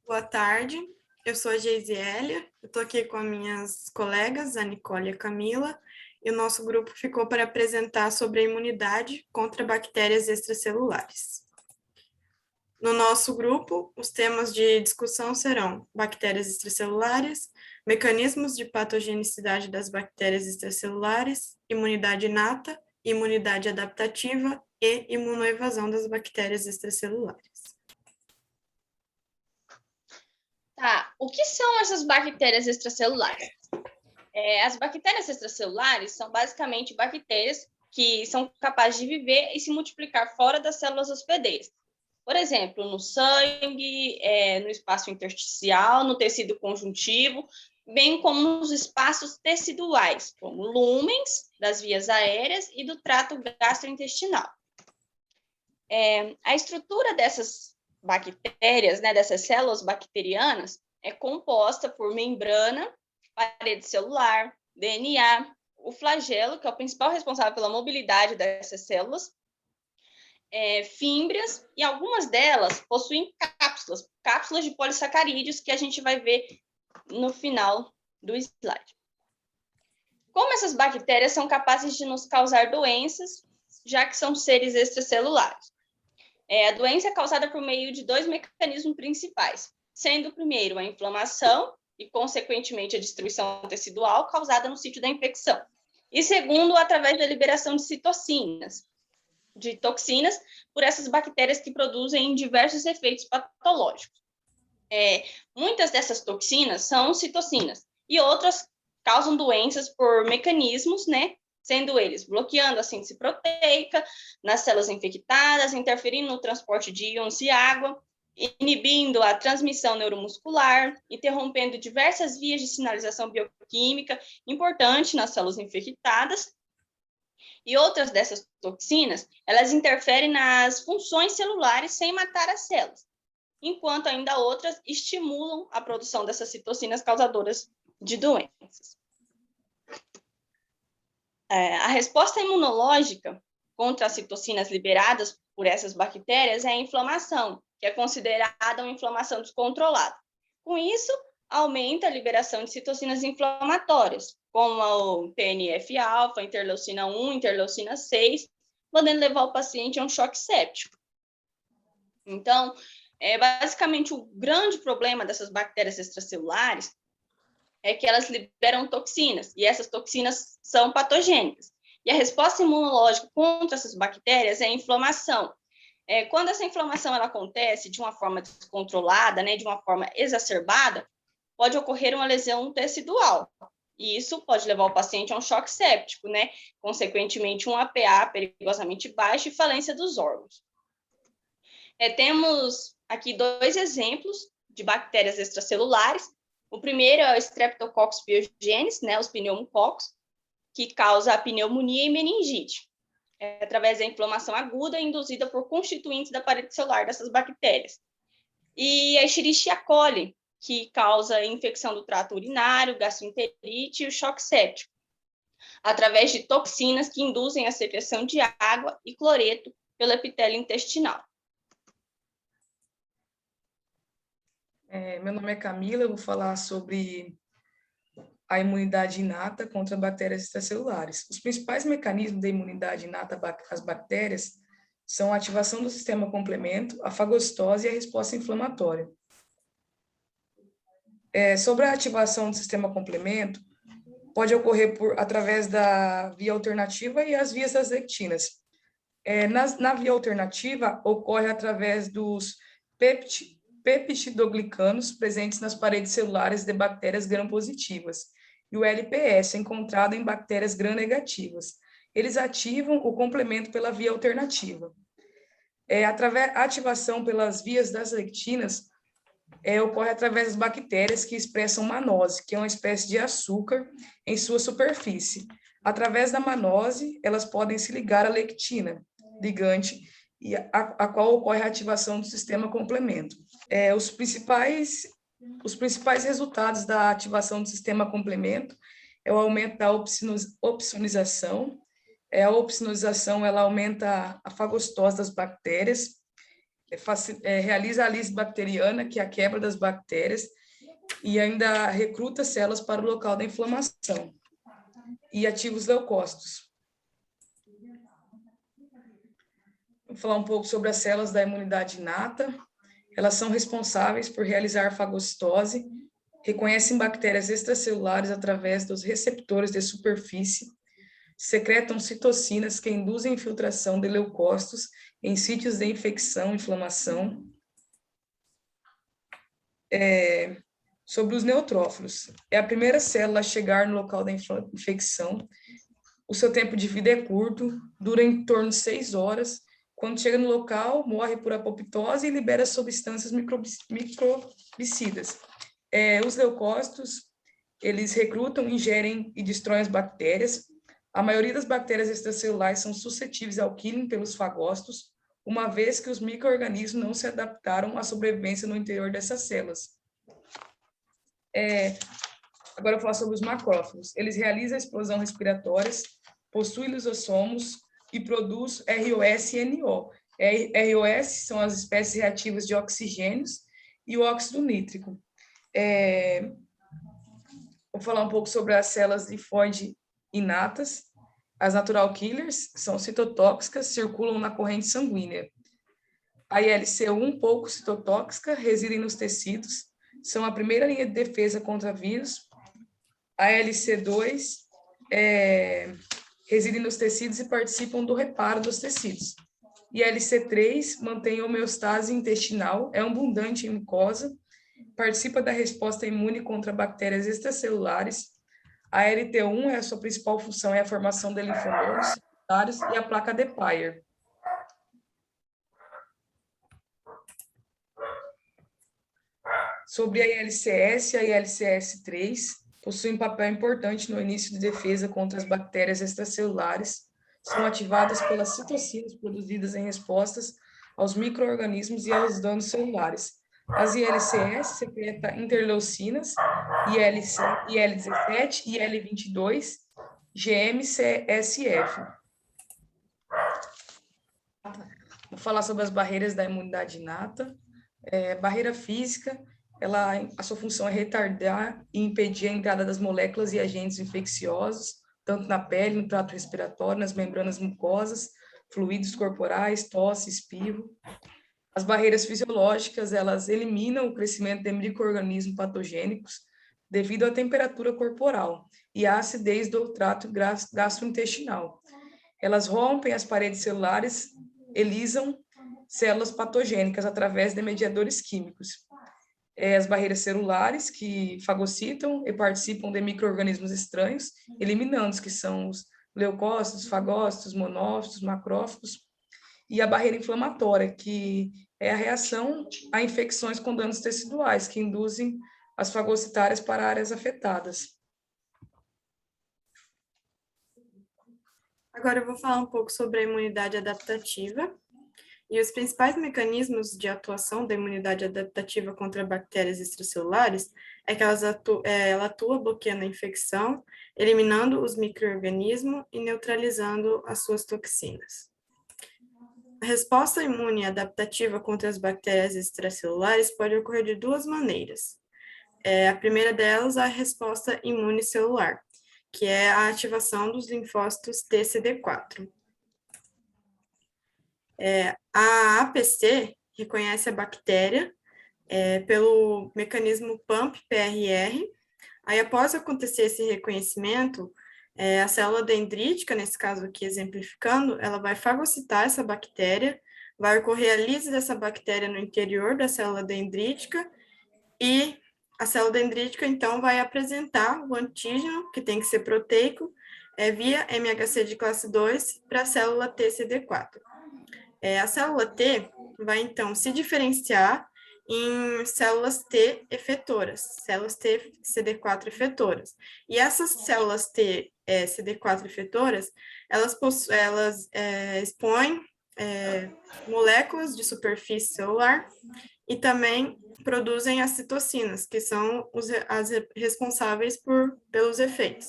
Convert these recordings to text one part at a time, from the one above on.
Boa tarde, eu sou a Geisiélia, eu estou aqui com as minhas colegas, a Nicole e a Camila, e o nosso grupo ficou para apresentar sobre a imunidade contra bactérias extracelulares. No nosso grupo, os temas de discussão serão bactérias extracelulares, mecanismos de patogenicidade das bactérias extracelulares, imunidade inata, imunidade adaptativa e imunoevasão das bactérias extracelulares. Tá, o que são essas bactérias extracelulares? As bactérias extracelulares são basicamente bactérias que são capazes de viver e se multiplicar fora das células hospedeiras. Por exemplo, no sangue, no espaço intersticial, no tecido conjuntivo, bem como nos espaços teciduais, como lúmens das vias aéreas e do trato gastrointestinal. A estrutura dessas bactérias, né, dessas células bacterianas, é composta por membrana, parede celular, DNA, o flagelo, que é o principal responsável pela mobilidade dessas células, fímbrias, e algumas delas possuem cápsulas de polissacarídeos, que a gente vai ver no final do slide. Como essas bactérias são capazes de nos causar doenças, já que são seres extracelulares? A doença é causada por meio de dois mecanismos principais, sendo o primeiro a inflamação e, consequentemente, a destruição tecidual causada no sítio da infecção. E segundo, através da liberação de citocinas, de toxinas, por essas bactérias que produzem diversos efeitos patológicos. Muitas dessas toxinas são citocinas, e outras causam doenças por mecanismos, né? Sendo eles bloqueando a síntese proteica nas células infectadas, interferindo no transporte de íons de água, inibindo a transmissão neuromuscular, interrompendo diversas vias de sinalização bioquímica importante nas células infectadas. E outras dessas toxinas, elas interferem nas funções celulares sem matar as células, enquanto ainda outras estimulam a produção dessas citocinas causadoras de doenças. A resposta imunológica contra as citocinas liberadas por essas bactérias é a inflamação, que é considerada uma inflamação descontrolada. Com isso, aumenta a liberação de citocinas inflamatórias, como o TNF-alfa, interleucina 1, interleucina 6, podendo levar o paciente a um choque séptico. Então, basicamente, o grande problema dessas bactérias extracelulares é que elas liberam toxinas, e essas toxinas são patogênicas. E a resposta imunológica contra essas bactérias é a inflamação. Quando essa inflamação ela acontece de uma forma descontrolada, né, de uma forma exacerbada, pode ocorrer uma lesão tecidual. E isso pode levar o paciente a um choque séptico, né? Consequentemente, um APA perigosamente baixo e falência dos órgãos. Temos aqui dois exemplos de bactérias extracelulares. O primeiro é o Streptococcus pyogenes, né, os pneumococos, que causa a pneumonia e meningite, através da inflamação aguda induzida por constituintes da parede celular dessas bactérias. E a Escherichia coli, que causa infecção do trato urinário, gastroenterite e o choque séptico, através de toxinas que induzem a secreção de água e cloreto pelo epitélio intestinal. Meu nome é Camila, eu vou falar sobre a imunidade inata contra bactérias extracelulares. Os principais mecanismos da imunidade inata às bactérias são a ativação do sistema complemento, a fagocitose e a resposta inflamatória. Sobre a ativação do sistema complemento, pode ocorrer através da via alternativa e as vias das lectinas. Na via alternativa, ocorre através dos peptidoglicanos presentes nas paredes celulares de bactérias gram-positivas e o LPS, encontrado em bactérias gram-negativas. Eles ativam o complemento pela via alternativa. A ativação pelas vias das lectinas ocorre através das bactérias que expressam manose, que é uma espécie de açúcar em sua superfície. Através da manose, elas podem se ligar à lectina, ligante, e a qual ocorre a ativação do sistema complemento. Os principais resultados da ativação do sistema complemento é o aumento da opsonização. A opsonização ela aumenta a fagocitose das bactérias realiza a lise bacteriana, que é a quebra das bactérias, e ainda recruta células para o local da inflamação, e ativa os leucócitos. Vou falar um pouco sobre as células da imunidade inata. Elas são responsáveis por realizar fagocitose, reconhecem bactérias extracelulares através dos receptores de superfície, secretam citocinas que induzem a infiltração de leucócitos em sítios de infecção e inflamação. Sobre os neutrófilos. É a primeira célula a chegar no local da infecção. O seu tempo de vida é curto, dura em torno de 6 horas. Quando chega no local, morre por apoptose e libera substâncias microbicidas. Os leucócitos, eles recrutam, ingerem e destroem as bactérias. A maioria das bactérias extracelulares são suscetíveis ao killing pelos fagócitos, uma vez que os micro-organismos não se adaptaram à sobrevivência no interior dessas células. Agora eu vou falar sobre os macrófagos. Eles realizam a explosão respiratória, possuem lisossomos e produz ROS e NO. ROS são as espécies reativas de oxigênios e o óxido nítrico. Vou falar um pouco sobre as células linfóide inatas. As natural killers são citotóxicas, circulam na corrente sanguínea. A ILC1, pouco citotóxica, residem nos tecidos, são a primeira linha de defesa contra vírus. A ILC2 residem nos tecidos e participam do reparo dos tecidos. E a ILC3 mantém homeostase intestinal, é abundante em mucosa, participa da resposta imune contra bactérias extracelulares. A LT1, a sua principal função é a formação de linfonodos secundários e a placa de Peyer. Sobre a ILCS e a ILCS3, possuem papel importante no início de defesa contra as bactérias extracelulares, são ativadas pelas citocinas produzidas em respostas aos micro-organismos e aos danos celulares. As ILCS secretam interleucinas, IL-17, IL-22, GM-CSF. Vou falar sobre as barreiras da imunidade inata. Barreira física, a sua função é retardar e impedir a entrada das moléculas e agentes infecciosos, tanto na pele, no trato respiratório, nas membranas mucosas, fluidos corporais, tosse, espirro. As barreiras fisiológicas, elas eliminam o crescimento de micro-organismos patogênicos devido à temperatura corporal e à acidez do trato gastrointestinal. Elas rompem as paredes celulares, elisam células patogênicas através de mediadores químicos. As barreiras celulares, que fagocitam e participam de micro-organismos estranhos, eliminando-os, que são os leucócitos, fagócitos, monócitos, macrófagos. E a barreira inflamatória, que é a reação a infecções com danos teciduais, que induzem as fagocitárias para áreas afetadas. Agora eu vou falar um pouco sobre a imunidade adaptativa. E os principais mecanismos de atuação da imunidade adaptativa contra bactérias extracelulares é que ela atua bloqueando a infecção, eliminando os micro-organismos e neutralizando as suas toxinas. A resposta imune adaptativa contra as bactérias extracelulares pode ocorrer de duas maneiras. A primeira delas é a resposta imune celular, que é a ativação dos linfócitos TCD4. A APC reconhece a bactéria pelo mecanismo PAMP-PRR. Aí, após acontecer esse reconhecimento, a célula dendrítica, nesse caso aqui exemplificando, ela vai fagocitar essa bactéria, vai ocorrer a lise dessa bactéria no interior da célula dendrítica e a célula dendrítica, então, vai apresentar o antígeno, que tem que ser proteico, via MHC de classe 2 para a célula TCD4. A célula T vai, então, se diferenciar em células T efetoras, células T CD4 efetoras. E essas células T CD4 efetoras, elas expõem moléculas de superfície celular e também produzem as citocinas, que são as responsáveis pelos efeitos,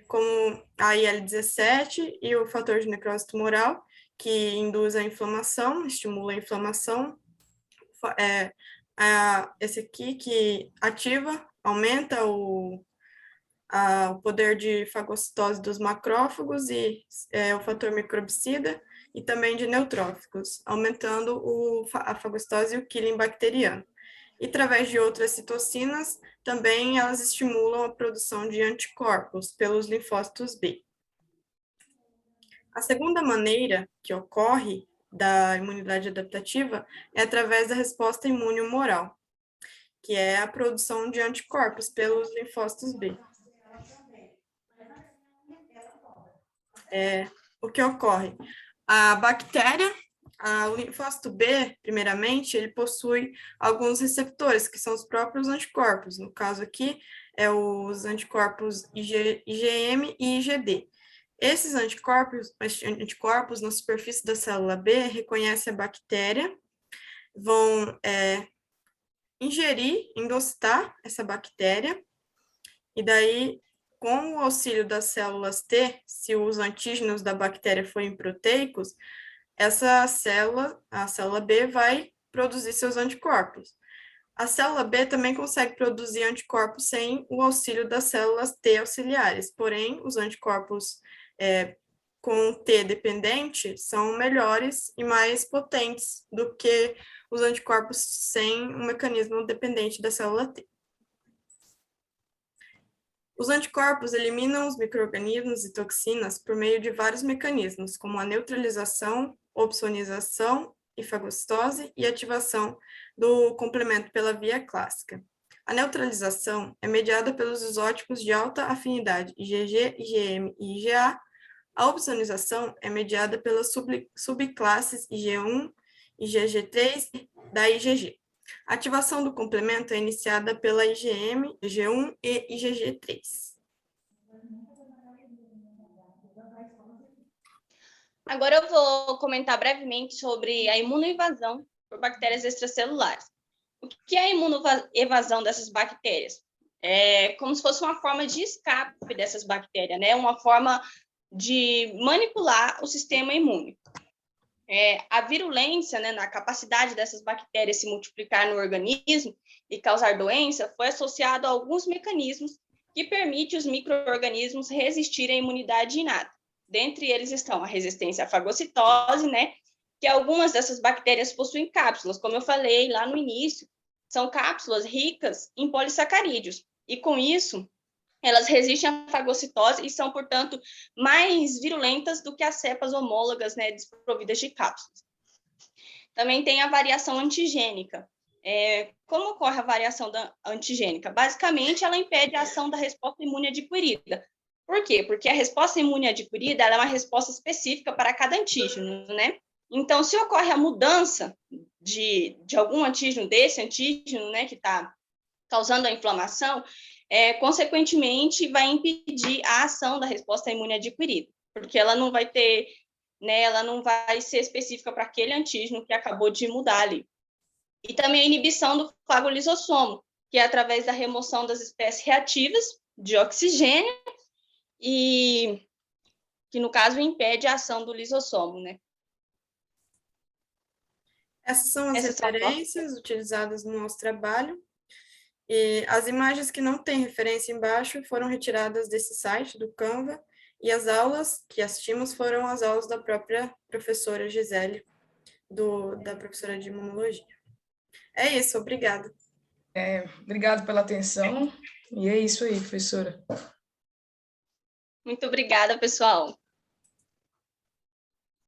como a IL-17 e o fator de necrose tumoral, que induz a inflamação, estimula a inflamação esse aqui que aumenta o poder de fagocitose dos macrófagos e o fator microbicida, e também de neutróficos, aumentando a fagocitose e o killing bacteriano. E através de outras citocinas, também elas estimulam a produção de anticorpos pelos linfócitos B. A segunda maneira que ocorre da imunidade adaptativa é através da resposta imune humoral, que é a produção de anticorpos pelos linfócitos B. O que ocorre? A bactéria, o linfócito B, primeiramente, ele possui alguns receptores, que são os próprios anticorpos. No caso aqui, os anticorpos IgM e IgD. Esses anticorpos na superfície da célula B reconhecem a bactéria, vão endocitar essa bactéria, e daí, com o auxílio das células T, se os antígenos da bactéria forem proteicos, a célula B vai produzir seus anticorpos. A célula B também consegue produzir anticorpos sem o auxílio das células T auxiliares, porém, os anticorpos com T dependente são melhores e mais potentes do que os anticorpos sem um mecanismo dependente da célula T. Os anticorpos eliminam os micro-organismos e toxinas por meio de vários mecanismos, como a neutralização, opsonização e fagocitose e ativação do complemento pela via clássica. A neutralização é mediada pelos isótipos de alta afinidade IgG, IgM e IgA. A opsonização é mediada pelas subclasses IG1 e IgG3 da IgG. A ativação do complemento é iniciada pela IgM, IgG1 e IgG3. Agora eu vou comentar brevemente sobre a imunoevasão por bactérias extracelulares. O que é a imunoevasão dessas bactérias? É como se fosse uma forma de escape dessas bactérias, né? Uma forma de manipular o sistema imune. A virulência, né, na capacidade dessas bactérias se multiplicar no organismo e causar doença, foi associado a alguns mecanismos que permitem os micro-organismos resistirem à imunidade inata. Dentre eles estão a resistência à fagocitose, né, que algumas dessas bactérias possuem cápsulas, como eu falei lá no início, são cápsulas ricas em polissacarídeos, e com isso, elas resistem à fagocitose e são, portanto, mais virulentas do que as cepas homólogas, né, desprovidas de cápsulas. Também tem a variação antigênica. Como ocorre a variação antigênica? Basicamente, ela impede a ação da resposta imune adquirida. Por quê? Porque a resposta imune adquirida ela é uma resposta específica para cada antígeno, né? Então, se ocorre a mudança de algum antígeno desse antígeno, né, que está causando a inflamação, consequentemente, vai impedir a ação da resposta imune adquirida, porque ela não vai ter, né, ela não vai ser específica para aquele antígeno que acabou de mudar ali. E também a inibição do fagolizossomo, que é através da remoção das espécies reativas de oxigênio e que, no caso, impede a ação do lisossomo, né? Essas são as referências utilizadas no nosso trabalho. E as imagens que não têm referência embaixo foram retiradas desse site, do Canva, e as aulas que assistimos foram as aulas da própria professora Gisele, da professora de imunologia. É isso, obrigada. Obrigado pela atenção, e é isso aí, professora. Muito obrigada, pessoal.